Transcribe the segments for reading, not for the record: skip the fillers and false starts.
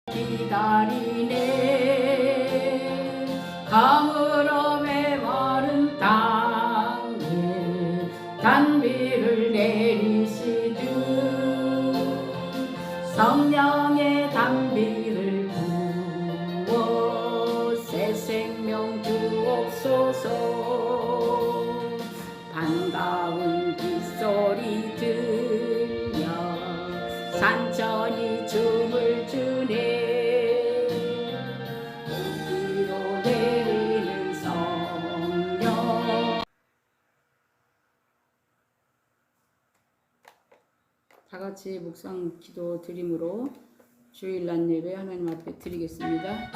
기다리네. 가물어 메마른 땅에 단비를 내리시듯 성령의 단비를 부어 새 생명 주옵소서. 반가운 빗소리 들려 산천이 춤을 추네. 공기로 내리는 성령. 다같이 묵상 기도 드림으로 주일날 예배 하나님 앞에 드리겠습니다.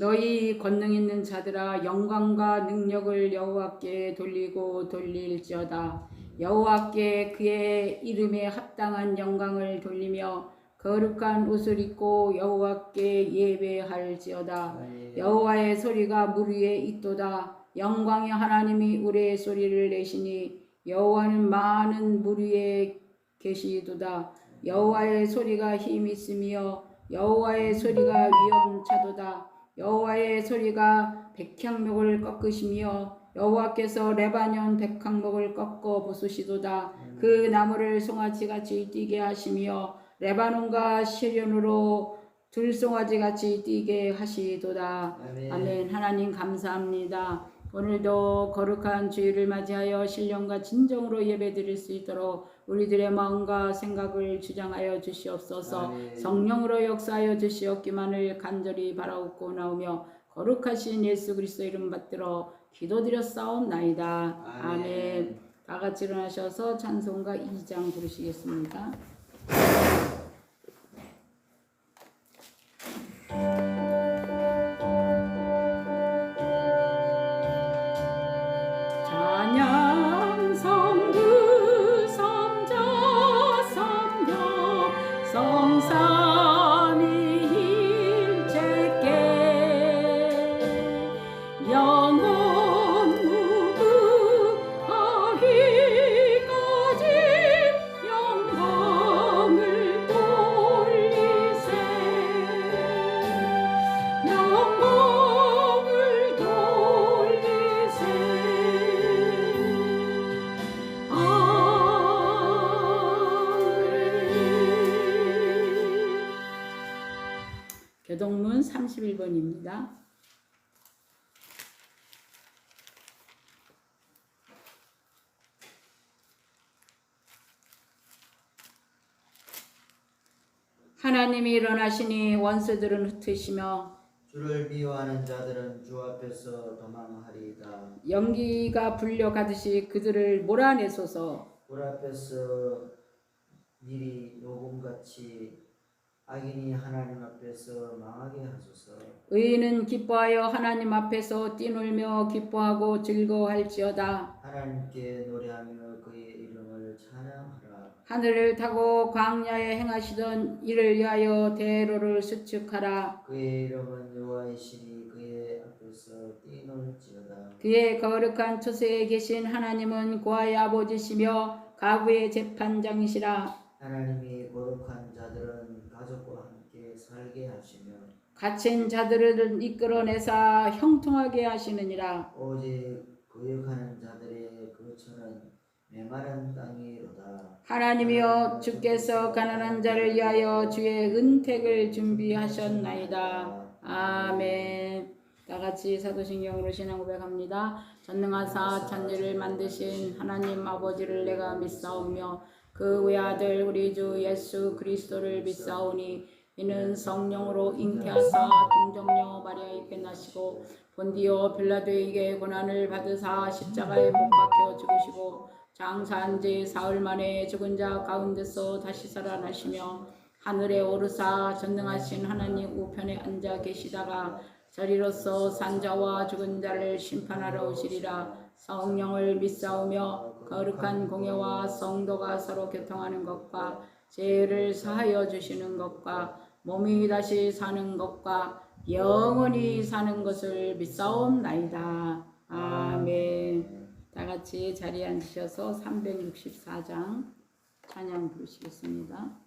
너희 권능 있는 자들아, 영광과 능력을 여호와께 돌리고 돌릴지어다. 여호와께 그의 이름에 합당한 영광을 돌리며 거룩한 옷을 입고 여호와께 예배할지어다. 여호와의 소리가 물 위에 있도다. 영광의 하나님이 우레의 소리를 내시니 여호와는 많은 물 위에 계시도다. 여호와의 소리가 힘이 있으며 여호와의 소리가 위엄차도다. 여호와의 소리가 백향목을 꺾으시며 여호와께서 레바논 백향목을 꺾어 부수시도다. 그 나무를 송아지같이 뛰게 하시며 레바논과 시련으로 들송아지같이 뛰게 하시도다. 아멘. 하나님 감사합니다. 오늘도 거룩한 주일을 맞이하여 신령과 진정으로 예배드릴 수 있도록 우리들의 마음과 생각을 주장하여 주시옵소서. 성령으로 역사하여 주시옵기만을 간절히 바라옵고 나오며 거룩하신 예수 그리스도 이름 받들어 기도드렸사옵나이다. 아멘. 다 같이 일어나셔서 찬송가 2장 부르시겠습니다. 교동문 31번입니다. 하나님이 일어나시니 원수들은 흩으시며 주를 미워하는 자들은 주 앞에서 도망하리이다. 연기가 불려 가듯이 그들을 몰아내소서. 불 앞에서 미리 녹음같이 악인이 하나님 앞에서 망하게 하소서. 의인은 기뻐하여 하나님 앞에서 뛰놀며 기뻐하고 즐거워할지어다. 하나님께 노래하며 그의 이름을 찬양하라. 하늘을 타고 광야에 행하시던 이를 위하여 대로를 수축하라. 그의 이름은 여호와이시니 그의 앞에서 뛰놀지어다. 그의 거룩한 처소에 계신 하나님은 고아의 아버지시며 가부의 재판장이시라. 하나님이 거룩한 자들은 가족과 함께 살게 하시며 갇힌 자들을 이끌어내사 형통하게 하시느니라. 오직 거역하는 자들의 거처는 메마른 땅이로다. 하나님이여 주께서 가난한 자를 위하여 주의 은택을 준비하셨나이다. 아멘. 다같이 사도신경으로 신앙 고백합니다. 전능하사 천지를 만드신 하나님 아버지를 내가 믿사오며 그 외아들 우리 주 예수 그리스도를 믿사오니 이는 성령으로 잉태하사 동정녀 마리아에게 나시고 본디오 빌라도에게 고난을 받으사 십자가에 못 박혀 죽으시고 장사한 지 사흘 만에 죽은 자 가운데서 다시 살아나시며 하늘에 오르사 전능하신 하나님 우편에 앉아 계시다가 저리로서 산자와 죽은 자를 심판하러 오시리라. 성령을 믿사오며 거룩한 공예와 성도가 서로 교통하는 것과 죄를 사하여 주시는 것과 몸이 다시 사는 것과 영원히 사는 것을 믿사옵나이다. 아멘. 다 같이 자리에 앉으셔서 364장 찬양 부르시겠습니다.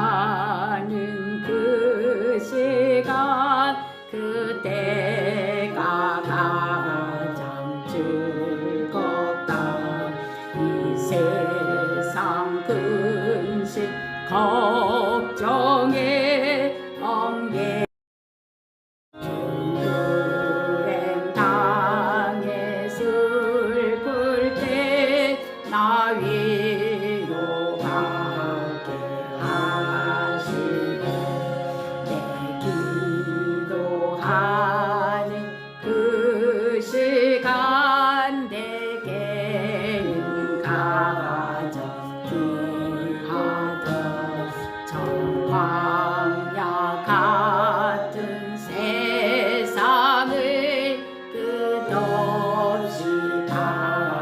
기도하는 그 시간 그때가 가장 즐겁다. 이 세상 근심 걱정에 엉개 불행 당해 슬플 때 나 위로하게 하시네. 내 기도하는 그 시간 내게는 가장 귀하다. 저 광야 같은 세상을 끝없이 가나가면서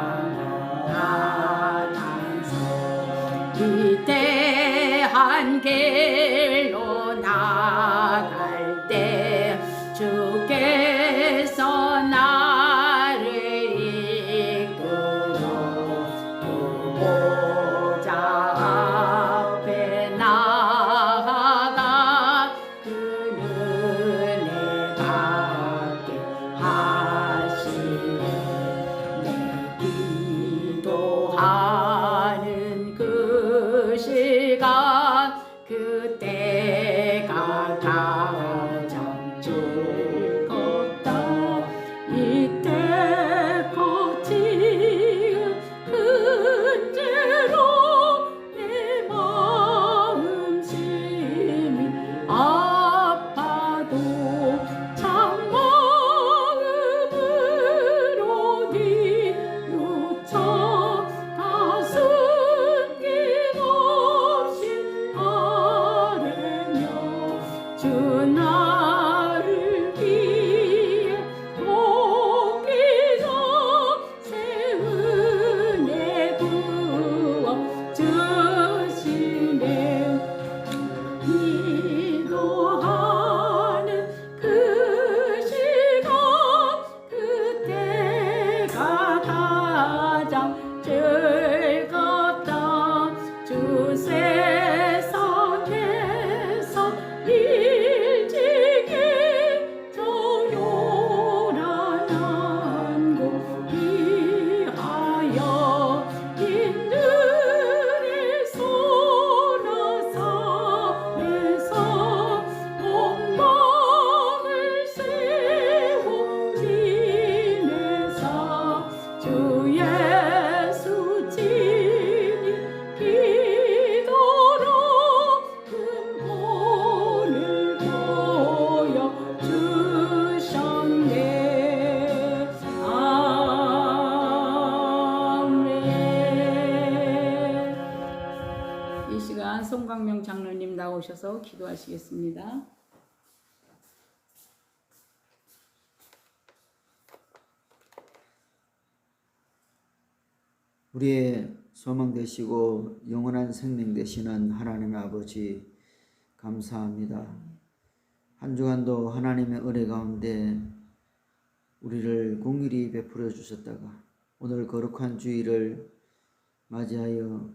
위대한 길로 나갈 때 주께서 나를 이끌어 보호자 앞에 나아가 그 은혜 받게 하시네. 내 기도하는 그 시간 그때가 가장 즐겁다. 이때 거친 큰 죄로 내 마음 심히 아파도 참마음으로 뉘우쳐 다 숨김없이 아뢰며 주 나를 위해 복기서 새 은혜 부어 주시네. 기도하는 그 시간 그때가 가장 즐겁다. 주 세상에서 일찍이 저 요란한 곳 위하여 인들의 소나 산에서 공방을 세워 지내사 주 예수 친히 기도로 근본을 보여주셨네. 아멘. 이 시간 송광명 장로님 나오셔서 기도하시겠습니다. 우리의 소망 되시고 영원한 생명 되시는 하나님의 아버지 감사합니다. 한 주간도 하나님의 은혜 가운데 우리를 공일히 베풀어 주셨다가 오늘 거룩한 주일을 맞이하여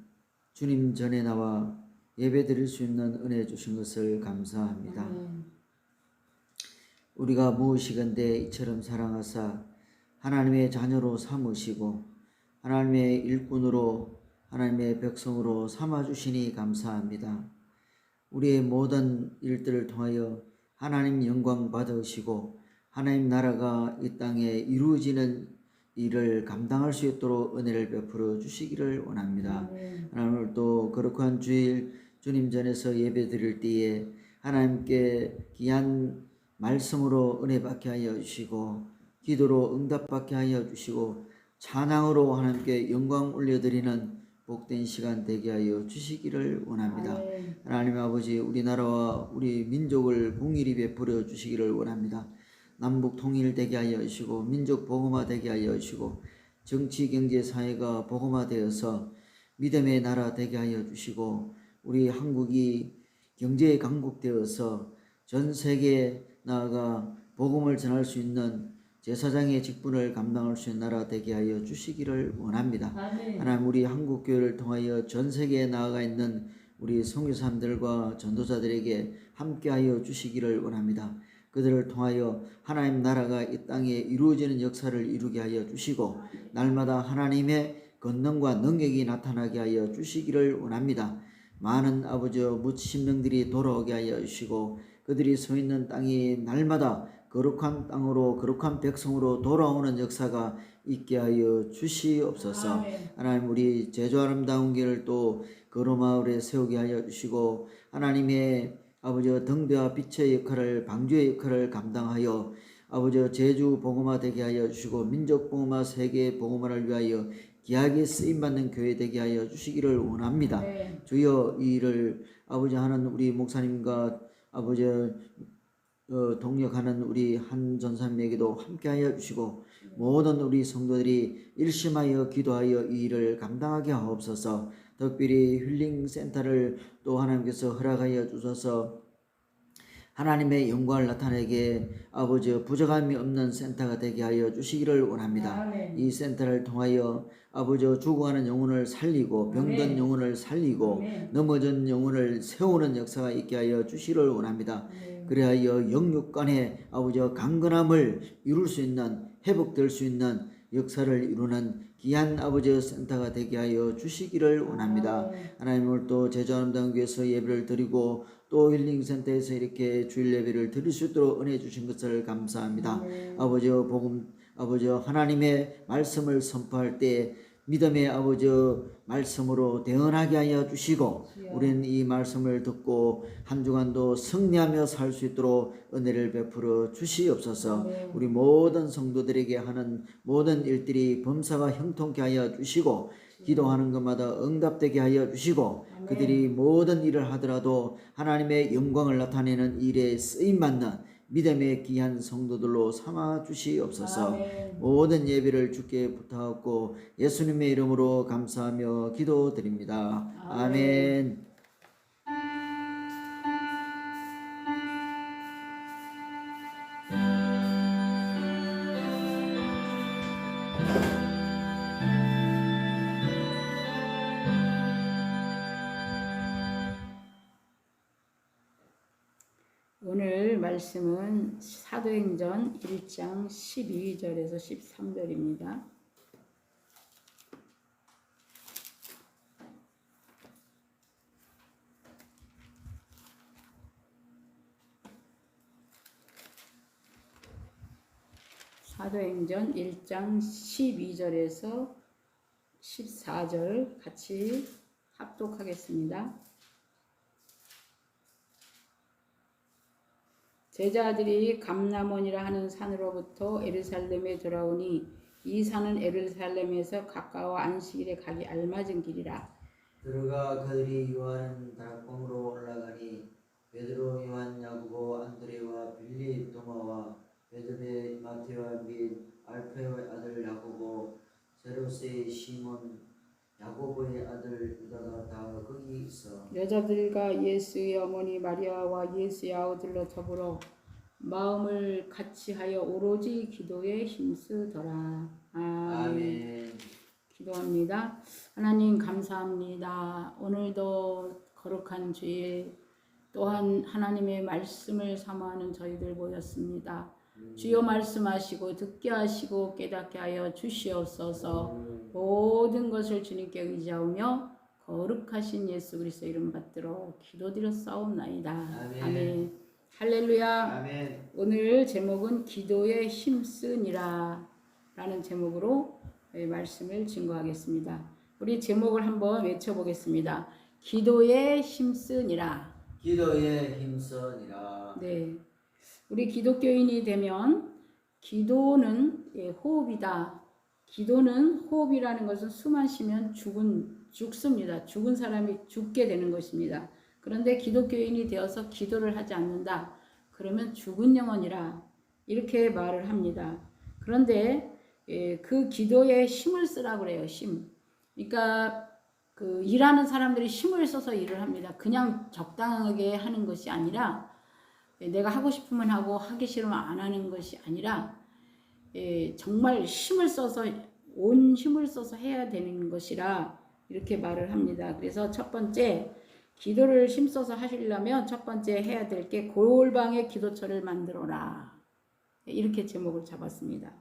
주님 전에 나와 예배 드릴 수 있는 은혜 주신 것을 감사합니다. 우리가 무엇이건대 이처럼 사랑하사 하나님의 자녀로 삼으시고 하나님의 일꾼으로 하나님의 백성으로 삼아주시니 감사합니다. 우리의 모든 일들을 통하여 하나님 영광 받으시고 하나님 나라가 이 땅에 이루어지는 일을 감당할 수 있도록 은혜를 베풀어 주시기를 원합니다. 하나님 오늘 또 거룩한 주일 주님 전에서 예배 드릴 때에 하나님께 귀한 말씀으로 은혜 받게 하여 주시고 기도로 응답받게 하여 주시고 찬양으로 하나님께 영광 올려드리는 복된 시간 되게 하여 주시기를 원합니다. 하나님 아버지 우리나라와 우리 민족을 공일히 베풀어 주시기를 원합니다. 남북 통일되게 하여 주시고 민족 복음화 되게 하여 주시고 정치 경제 사회가 복음화되어서 믿음의 나라 되게 하여 주시고 우리 한국이 경제 강국되어서 전 세계에 나아가 복음을 전할 수 있는 제사장의 직분을 감당할 수 있는 나라 되게 하여 주시기를 원합니다. 하나님 우리 한국교회를 통하여 전 세계에 나아가 있는 우리 선교사님들과 전도자들에게 함께하여 주시기를 원합니다. 그들을 통하여 하나님 나라가 이 땅에 이루어지는 역사를 이루게 하여 주시고 날마다 하나님의 권능과 능력이 나타나게 하여 주시기를 원합니다. 많은 아버지 무침명들이 돌아오게 하여 주시고 그들이 서 있는 땅이 날마다 거룩한 땅으로 거룩한 백성으로 돌아오는 역사가 있게 하여 주시옵소서. 하나님 우리 제주 아름다운 길을 또 거로마을에 세우게 하여 주시고 하나님의 아버지 등대와 빛의 역할을 방주의 역할을 감당하여 아버지 제주 복음화 되게 하여 주시고 민족 복음화 세계 복음화를 위하여 귀하게 쓰임받는 교회 되게 하여 주시기를 원합니다. 주여 이 일을 아버지 하는 우리 목사님과 아버지 동력하는 우리 한 전사님에게도 함께하여 주시고 모든 우리 성도들이 일심하여 기도하여 이 일을 감당하게 하옵소서. 특별히 힐링 센터를 또 하나님께서 허락하여 주셔서 하나님의 영광을 나타내게 아버지 부족함이 없는 센터가 되게 하여 주시기를 원합니다. 이 센터를 통하여 아버지 죽어가는 영혼을 살리고 병든 영혼을 살리고 넘어진 영혼을 세우는 역사가 있게 하여 주시기를 원합니다. 그리하여 영육간의 아버지 강건함을 이룰 수 있는 회복될 수 있는 역사를 이루는 귀한 아버지 센터가 되게 하여 주시기를 원합니다. 하나님을 또 제주 아름다운 교회에서 예배를 드리고 또 힐링센터에서 이렇게 주일 예배를 드릴 수 있도록 은혜 주신 것을 감사합니다. 아버지 복음 아버지 하나님의 말씀을 선포할 때 믿음의 아버지 말씀으로 대언하게 하여 주시고 우리는 이 말씀을 듣고 한 주간도 승리하며 살 수 있도록 은혜를 베풀어 주시옵소서. 우리 모든 성도들에게 하는 모든 일들이 범사가 형통케 하여 주시고 기도하는 것마다 응답되게 하여 주시고 그들이 모든 일을 하더라도 하나님의 영광을 나타내는 일에 쓰임받는 믿음의 귀한 성도들로 삼아 주시옵소서. 모든 예배를 주께 부탁하고 예수님의 이름으로 감사하며 기도드립니다. 아멘. 오늘 말씀은 사도행전 1장 12절에서 13절입니다. 사도행전 1장 12절에서 14절 같이 합독하겠습니다. 제자들이 감람원이라 하는 산으로부터 예루살렘에 돌아오니 이 산은 예루살렘에서 가까워 안식일에 가기 알맞은 길이라. 들어가 그들이 요한 다락방으로 올라가니 베드로 요한 야고보 안드레와 빌립 도마와 베드베 마테와 및 알페오의 아들 야고보 세로세의 시몬 야고보의 아들 유다가 다 거기 있어. 여자들과 예수의 어머니 마리아와 예수의 아우들로 더불어 마음을 같이하여 오로지 기도에 힘쓰더라. 아멘. 기도합니다. 하나님 감사합니다. 오늘도 거룩한 주일 또한 하나님의 말씀을 사모하는 저희들 모였습니다. 주여 말씀하시고 듣게 하시고 깨닫게 하여 주시옵소서. 모든 것을 주님께 의지하며 거룩하신 예수 그리스도 이름 받들어 기도드렸사옵나이다. 아멘. 할렐루야. 아멘. 오늘 제목은 기도에 힘쓰니라 라는 제목으로 말씀을 증거하겠습니다. 우리 제목을 한번 외쳐보겠습니다. 기도에 힘쓰니라. 기도에 힘쓰니라. 네, 우리 기독교인이 되면 기도는 호흡이다. 기도는 호흡이라는 것은 숨만 쉬면 죽습니다. 죽은 사람이 죽게 되는 것입니다. 그런데 기독교인이 되어서 기도를 하지 않는다. 그러면 죽은 영혼이라 이렇게 말을 합니다. 그런데 그 기도에 힘을 쓰라고 그래요. 힘. 그러니까 그 일하는 사람들이 힘을 써서 일을 합니다. 그냥 적당하게 하는 것이 아니라 내가 하고 싶으면 하고 하기 싫으면 안 하는 것이 아니라 정말 힘을 써서 온 힘을 써서 해야 되는 것이라 이렇게 말을 합니다. 그래서 첫 번째 기도를 힘써서 하시려면 첫 번째 해야 될 게 골방의 기도처를 만들어라. 이렇게 제목을 잡았습니다.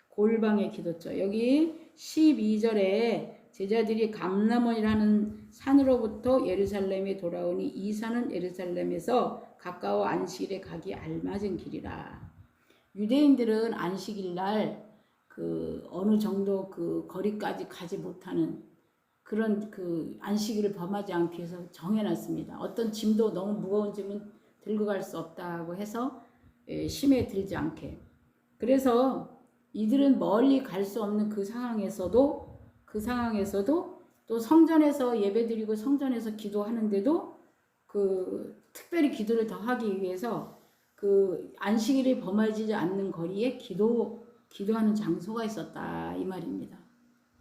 골방의 기도처. 여기 12절에 제자들이 감람원이라는 산으로부터 예루살렘에 돌아오니 이 산은 예루살렘에서 가까워 안식일에 가기 알맞은 길이라. 유대인들은 안식일 날 그 어느 정도 그 거리까지 가지 못하는 그런 그 안식일을 범하지 않기 위해서 정해놨습니다. 어떤 짐도 너무 무거운 짐은 들고 갈 수 없다고 해서 심에 들지 않게. 그래서 이들은 멀리 갈 수 없는 그 상황에서도 또 성전에서 예배드리고 성전에서 기도하는데도 그 특별히 기도를 더 하기 위해서 그 안식일이 범하지 않는 거리에 기도하는 장소가 있었다 이 말입니다.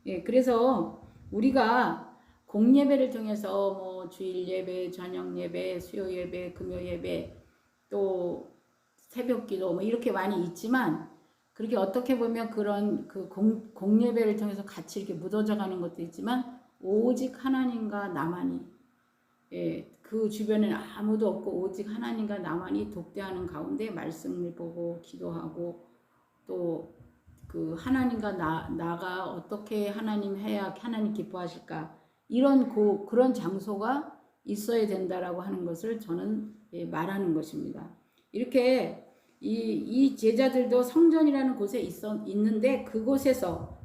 예, 그래서 우리가 공예배를 통해서 뭐 주일 예배, 저녁 예배, 수요 예배, 금요 예배, 또 새벽 기도 뭐 이렇게 많이 있지만 그렇게 어떻게 보면 그런 그 공예배를 통해서 같이 이렇게 묻어져 가는 것도 있지만 오직 하나님과 나만이 그 주변에는 아무도 없고 오직 하나님과 나만이 독대하는 가운데 말씀을 보고 기도하고 또 그 하나님과 나가 어떻게 하나님 해야 하나님 기뻐하실까 그런 장소가 있어야 된다라고 하는 것을 저는 말하는 것입니다. 이렇게 이 제자들도 성전이라는 곳에 있는데 그곳에서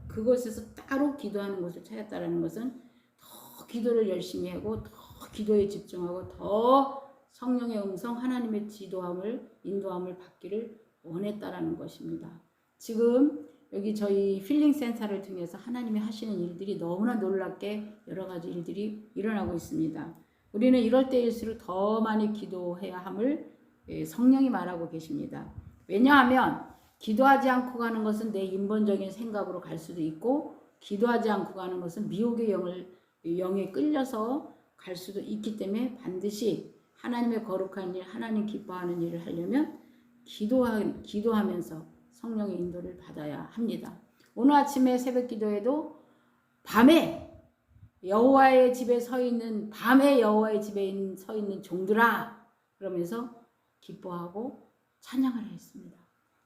따로 기도하는 곳을 찾았다라는 것은 더 기도를 열심히 하고 더 기도에 집중하고 더 성령의 음성 하나님의 인도함을 받기를 원했다라는 것입니다. 지금 여기 저희 힐링 센터를 통해서 하나님이 하시는 일들이 너무나 놀랍게 여러 가지 일들이 일어나고 있습니다. 우리는 이럴 때일수록 더 많이 기도해야 함을 성령이 말하고 계십니다. 왜냐하면 기도하지 않고 가는 것은 내 인본적인 생각으로 갈 수도 있고 기도하지 않고 가는 것은 미혹의 영에 끌려서 갈 수도 있기 때문에 반드시 하나님의 거룩한 일, 하나님 기뻐하는 일을 하려면 기도하면서 성령의 인도를 받아야 합니다. 오늘 아침에 새벽 기도에도 밤에 여호와의 집에 서 있는 종들아 그러면서 기뻐하고 찬양을 했습니다.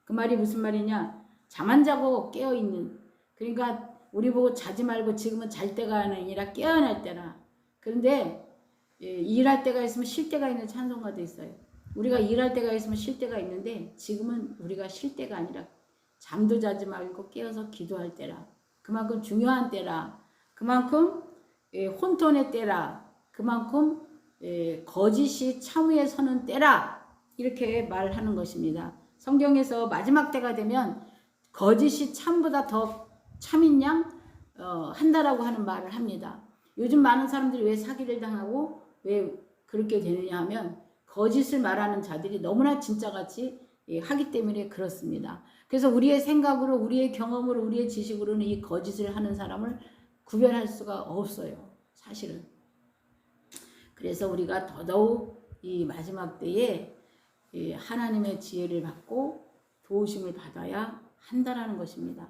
그 말이 무슨 말이냐? 잠 안 자고 깨어 있는, 그러니까 우리 보고 자지 말고 지금은 잘 때가 아니라 깨어날 때라. 그런데 일할 때가 있으면 쉴 때가 있는 찬송가도 있어요. 우리가 일할 때가 있으면 쉴 때가 있는데 지금은 우리가 쉴 때가 아니라 잠도 자지 말고 깨어서 기도할 때라. 그만큼 중요한 때라. 그만큼 혼돈의 때라. 그만큼 거짓이 참위에 서는 때라. 이렇게 말하는 것입니다. 성경에서 마지막 때가 되면 거짓이 참보다 더 참인 양 한다라고 하는 말을 합니다. 요즘 많은 사람들이 왜 사기를 당하고 왜 그렇게 되느냐 하면 거짓을 말하는 자들이 너무나 진짜같이 하기 때문에 그렇습니다. 그래서 우리의 생각으로, 우리의 경험으로, 우리의 지식으로는 이 거짓을 하는 사람을 구별할 수가 없어요. 사실은. 그래서 우리가 더더욱 이 마지막 때에 하나님의 지혜를 받고 도우심을 받아야 한다라는 것입니다.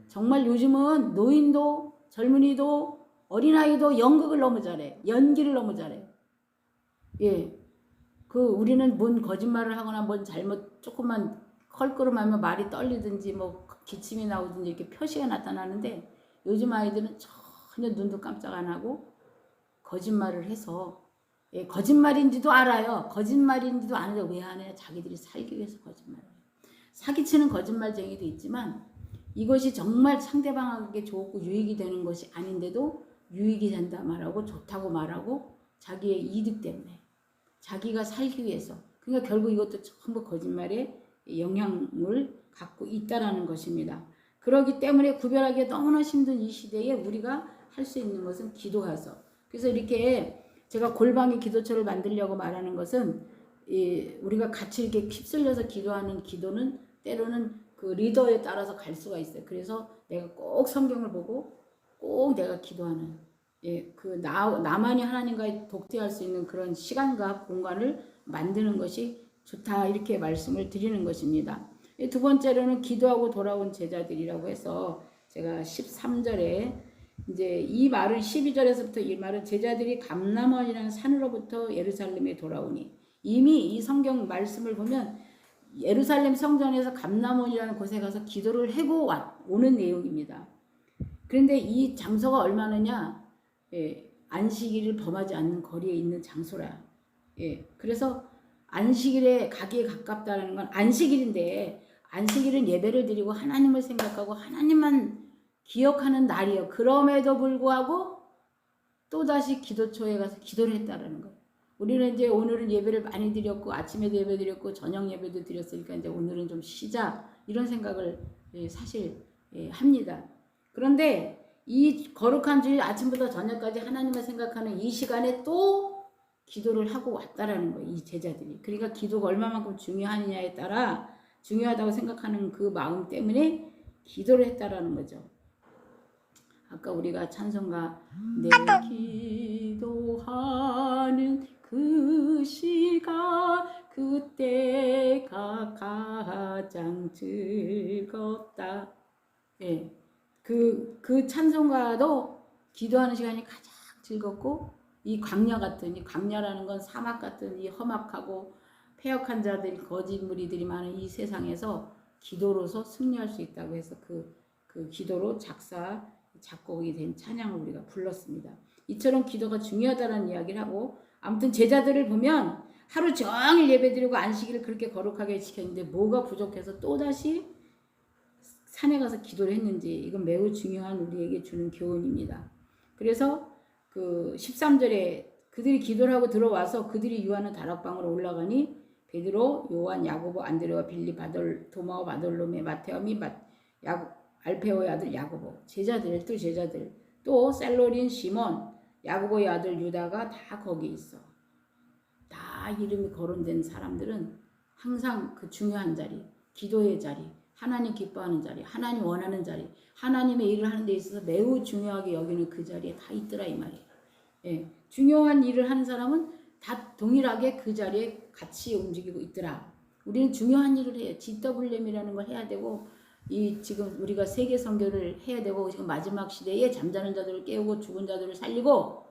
정말 요즘은 노인도 젊은이도 어린아이도 연극을 너무 잘해. 연기를 너무 잘해. 예. 우리는 뭔 거짓말을 하거나 뭔 잘못 조금만 컬끄름하면 말이 떨리든지 뭐 기침이 나오든지 이렇게 표시가 나타나는데 요즘 아이들은 전혀 눈도 깜짝 안 하고 거짓말을 해서 거짓말인지도 알아요. 거짓말인지도 아는데 왜 안 해요? 자기들이 살기 위해서 거짓말을 해요. 사기치는 거짓말쟁이도 있지만 이것이 정말 상대방에게 좋고 유익이 되는 것이 아닌데도 유익이 된다 말하고 좋다고 말하고 자기의 이득 때문에 자기가 살기 위해서 그러니까 결국 이것도 전부 거짓말의 영향을 갖고 있다라는 것입니다. 그렇기 때문에 구별하기 너무나 힘든 이 시대에 우리가 할 수 있는 것은 기도해서 그래서 이렇게 제가 골방의 기도처를 만들려고 말하는 것은 우리가 같이 이렇게 휩쓸려서 기도하는 기도는 때로는 그 리더에 따라서 갈 수가 있어요. 그래서 내가 꼭 성경을 보고 꼭 내가 기도하는 나만이 하나님과 독대할 수 있는 그런 시간과 공간을 만드는 것이 좋다 이렇게 말씀을 드리는 것입니다. 두 번째로는 기도하고 돌아온 제자들이라고 해서 제가 13절에 이제 이 말은 12절에서부터 이 말은 제자들이 감람원이라는 산으로부터 예루살렘에 돌아오니 이미 이 성경 말씀을 보면 예루살렘 성전에서 감람원이라는 곳에 가서 기도를 하고 오는 내용입니다. 그런데 이 장소가 얼마나냐? 안식일을 범하지 않는 거리에 있는 장소라. 그래서 안식일에 가기에 가깝다는 건 안식일인데 안식일은 예배를 드리고 하나님을 생각하고 하나님만 기억하는 날이에요. 그럼에도 불구하고 또다시 기도처에 가서 기도를 했다라는 거예요. 우리는 이제 오늘은 예배를 많이 드렸고 아침에도 예배 드렸고 저녁 예배도 드렸으니까 이제 오늘은 좀 쉬자 이런 생각을 사실 합니다. 그런데 이 거룩한 주일 아침부터 저녁까지 하나님을 생각하는 이 시간에 또 기도를 하고 왔다라는 거예요. 이 제자들이. 그러니까 기도가 얼마만큼 중요하느냐에 따라 중요하다고 생각하는 그 마음 때문에 기도를 했다라는 거죠. 아까 우리가 찬송가 내 기도하는 그 시간 그때가 가장 즐겁다. 그 찬송가도 기도하는 시간이 가장 즐겁고 이 광야 같은 이 광야라는 건 사막 같은 이 험악하고 패역한 자들이 거짓 무리들이 많은 이 세상에서 기도로서 승리할 수 있다고 해서 그 기도로 작곡이 된 찬양을 우리가 불렀습니다. 이처럼 기도가 중요하다는 이야기를 하고 아무튼 제자들을 보면 하루 종일 예배드리고 안식일을 그렇게 거룩하게 지켰는데 뭐가 부족해서 또다시 산에 가서 기도를 했는지 이건 매우 중요한 우리에게 주는 교훈입니다. 그래서 그 13절에 그들이 기도를 하고 들어와서 그들이 유하는 다락방으로 올라가니 베드로, 요한, 야고보, 안드레와 빌리, 도마와 바돌로메, 마테오 및 알페오의 아들 야고보, 제자들 또 셀로린, 시몬, 야고보의 아들 유다가 다 거기 있어. 다 이름이 거론된 사람들은 항상 그 중요한 자리, 기도의 자리, 하나님 기뻐하는 자리, 하나님 원하는 자리, 하나님의 일을 하는 데 있어서 매우 중요하게 여기는 그 자리에 다 있더라 이 말이에요. 중요한 일을 하는 사람은 다 동일하게 그 자리에 같이 움직이고 있더라. 우리는 중요한 일을 해요. GWM이라는 걸 해야 되고 지금 우리가 세계 선교를 해야 되고 지금 마지막 시대에 잠자는 자들을 깨우고 죽은 자들을 살리고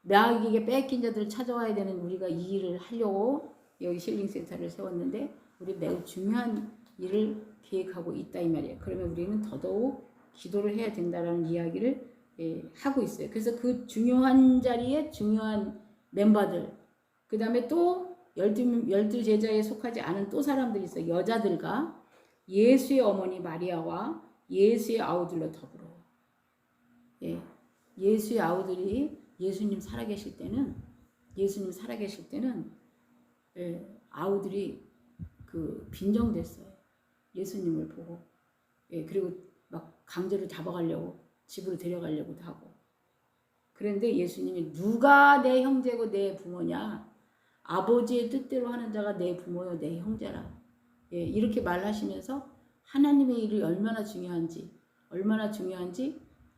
나에게 뺏긴 자들을 찾아와야 되는 우리가 이 일을 하려고 여기 힐링센터를 세웠는데 우리 매우 중요한 일을 계획하고 있다 이 말이에요. 그러면 우리는 더더욱 기도를 해야 된다라는 이야기를 하고 있어요. 그래서 그 중요한 자리에 중요한 멤버들 그 다음에 또 12 제자에 속하지 않은 또 사람들이 있어요. 여자들과 예수의 어머니 마리아와 예수의 아우들로 더불어. 예수의 아우들이 예수님 살아계실 때는 아우들이 그 빈정됐어요. 예수님을 보고. 그리고 막 강제로 잡아가려고 집으로 데려가려고도 하고. 그런데 예수님이 누가 내 형제고 내 부모냐? 아버지의 뜻대로 하는 자가 내 부모요 내 형제라. 이렇게 말하시면서 하나님의 일이 얼마나 중요한지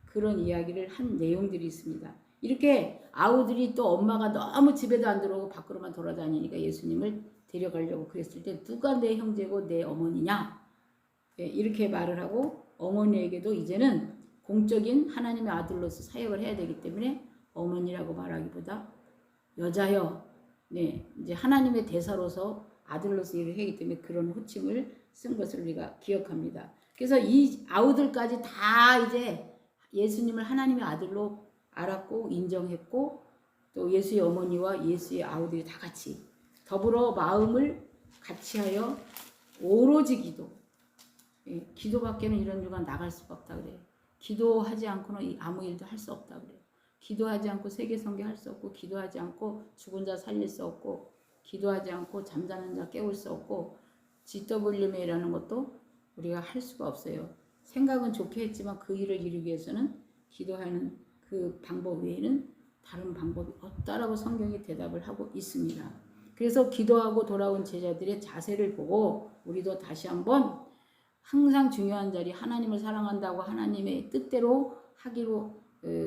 그런 이야기를 한 내용들이 있습니다. 이렇게 아우들이 또 엄마가 너무 집에도 안 들어오고 밖으로만 돌아다니니까 예수님을 데려가려고 그랬을 때 누가 내 형제고 내 어머니냐? 이렇게 말을 하고 어머니에게도 이제는 공적인 하나님의 아들로서 사역을 해야 되기 때문에 어머니라고 말하기보다 여자여 이제 하나님의 대사로서 아들로서 일을 하기 때문에 그런 호칭을 쓴 것을 우리가 기억합니다. 그래서 이 아우들까지 다 이제 예수님을 하나님의 아들로 알았고 인정했고 또 예수의 어머니와 예수의 아우들이 다 같이 더불어 마음을 같이하여 오로지 기도. 기도밖에는 이런 유가 나갈 수가 없다 그래요. 기도하지 않고는 아무 일도 할 수 없다 그래요. 기도하지 않고 세계 선교할 수 없고, 기도하지 않고 죽은 자 살릴 수 없고, 기도하지 않고 잠자는 자 깨울 수 없고, GWM이라는 것도 우리가 할 수가 없어요. 생각은 좋게 했지만 그 일을 이루기 위해서는 기도하는 그 방법 외에는 다른 방법이 없다라고 성경이 대답을 하고 있습니다. 그래서 기도하고 돌아온 제자들의 자세를 보고 우리도 다시 한번 항상 중요한 자리, 하나님을 사랑한다고 하나님의 뜻대로 하기로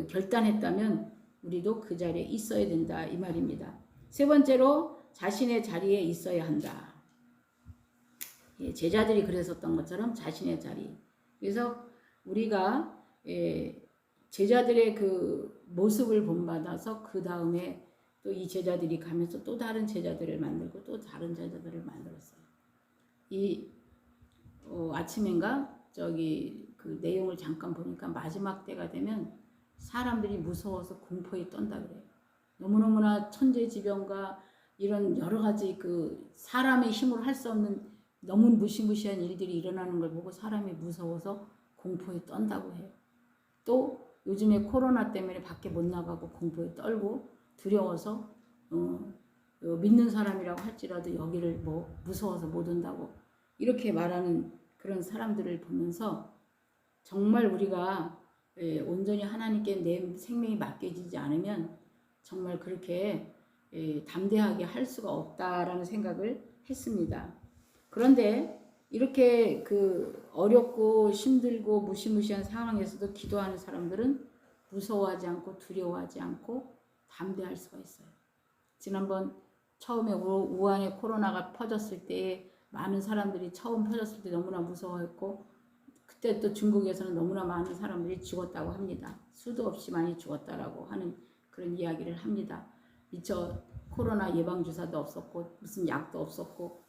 결단했다면 우리도 그 자리에 있어야 된다 이 말입니다. 세 번째로 자신의 자리에 있어야 한다. 제자들이 그랬었던 것처럼 자신의 자리. 그래서 우리가 제자들의 그 모습을 본받아서 그 다음에 또 이 제자들이 가면서 또 다른 제자들을 만들고 또 다른 제자들을 만들었어요. 아침인가 그 내용을 잠깐 보니까 마지막 때가 되면 사람들이 무서워서 공포에 떤다 그래요. 너무너무나 천재지변과 이런 여러 가지 그 사람의 힘으로 할 수 없는 너무 무시무시한 일들이 일어나는 걸 보고 사람이 무서워서 공포에 떤다고 해요. 또 요즘에 코로나 때문에 밖에 못 나가고 공포에 떨고 두려워서 믿는 사람이라고 할지라도 여기를 뭐 무서워서 못 온다고 이렇게 말하는 그런 사람들을 보면서 정말 우리가 온전히 하나님께 내 생명이 맡겨지지 않으면 정말 그렇게 담대하게 할 수가 없다라는 생각을 했습니다. 그런데 이렇게 그 어렵고 힘들고 무시무시한 상황에서도 기도하는 사람들은 무서워하지 않고 두려워하지 않고 담대할 수가 있어요. 지난번 처음에 우한에 코로나가 퍼졌을 때 많은 사람들이 처음 퍼졌을 때 너무나 무서워했고 그때 또 중국에서는 너무나 많은 사람들이 죽었다고 합니다. 수도 없이 많이 죽었다라고 하는 그런 이야기를 합니다. 미처 코로나 예방주사도 없었고 무슨 약도 없었고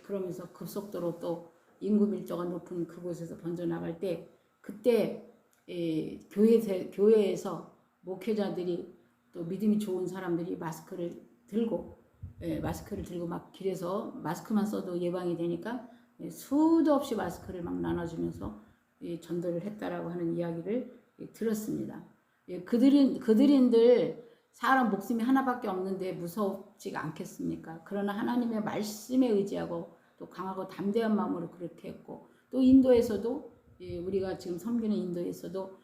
그러면서 급속도로 또 인구 밀도가 높은 그곳에서 번져나갈 때 그때 교회에서 목회자들이 또 믿음이 좋은 사람들이 마스크를 들고 막 길에서 마스크만 써도 예방이 되니까 수도 없이 마스크를 막 나눠주면서 전도를 했다라고 하는 이야기를 들었습니다. 그들인들 사람 목숨이 하나밖에 없는데 무섭지가 않겠습니까? 그러나 하나님의 말씀에 의지하고 또 강하고 담대한 마음으로 그렇게 했고 또 인도에서도 우리가 지금 섬기는 인도에서도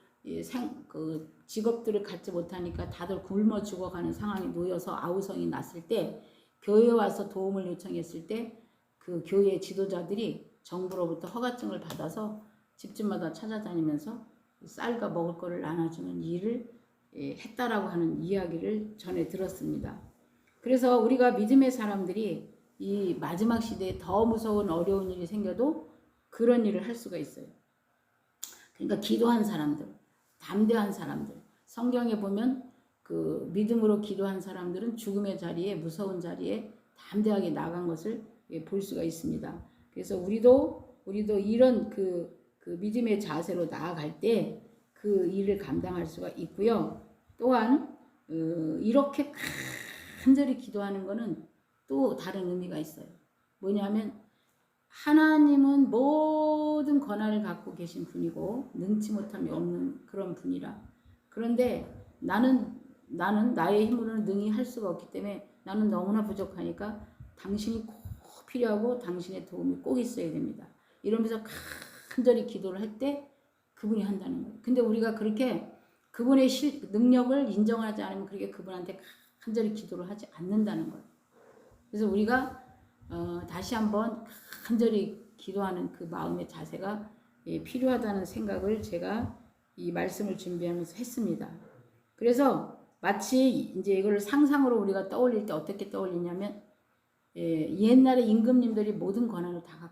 그 직업들을 갖지 못하니까 다들 굶어 죽어가는 상황에 놓여서 아우성이 났을 때 교회에 와서 도움을 요청했을 때 그 교회 지도자들이 정부로부터 허가증을 받아서 집집마다 찾아다니면서 쌀과 먹을 거를 나눠주는 일을 했다라고 하는 이야기를 전해 들었습니다. 그래서 우리가 믿음의 사람들이 이 마지막 시대에 더 무서운 어려운 일이 생겨도 그런 일을 할 수가 있어요. 그러니까 기도한 사람들, 담대한 사람들, 성경에 보면 그 믿음으로 기도한 사람들은 죽음의 자리에 무서운 자리에 담대하게 나간 것을 볼 수가 있습니다. 그래서 우리도 이런 그 믿음의 자세로 나아갈 때 그 일을 감당할 수가 있고요. 또한 이렇게 간절히 기도하는 것은 또 다른 의미가 있어요. 뭐냐면 하나님은 모든 권한을 갖고 계신 분이고 능치 못함이 없는 그런 분이라. 그런데 나는 나의 힘으로는 능히 할 수가 없기 때문에 나는 너무나 부족하니까 당신이 꼭 필요하고 당신의 도움이 꼭 있어야 됩니다. 이러면서 간절히 기도를 할 때 그분이 한다는 거예요. 근데 우리가 그렇게 그분의 능력을 인정하지 않으면 그렇게 그분한테 간절히 기도를 하지 않는다는 거예요. 그래서 우리가 다시 한번 간절히 기도하는 그 마음의 자세가 필요하다는 생각을 제가 이 말씀을 준비하면서 했습니다. 그래서 마치 이제 이걸 상상으로 우리가 떠올릴 때 어떻게 떠올리냐면 옛날에 임금님들이 모든 권한을 다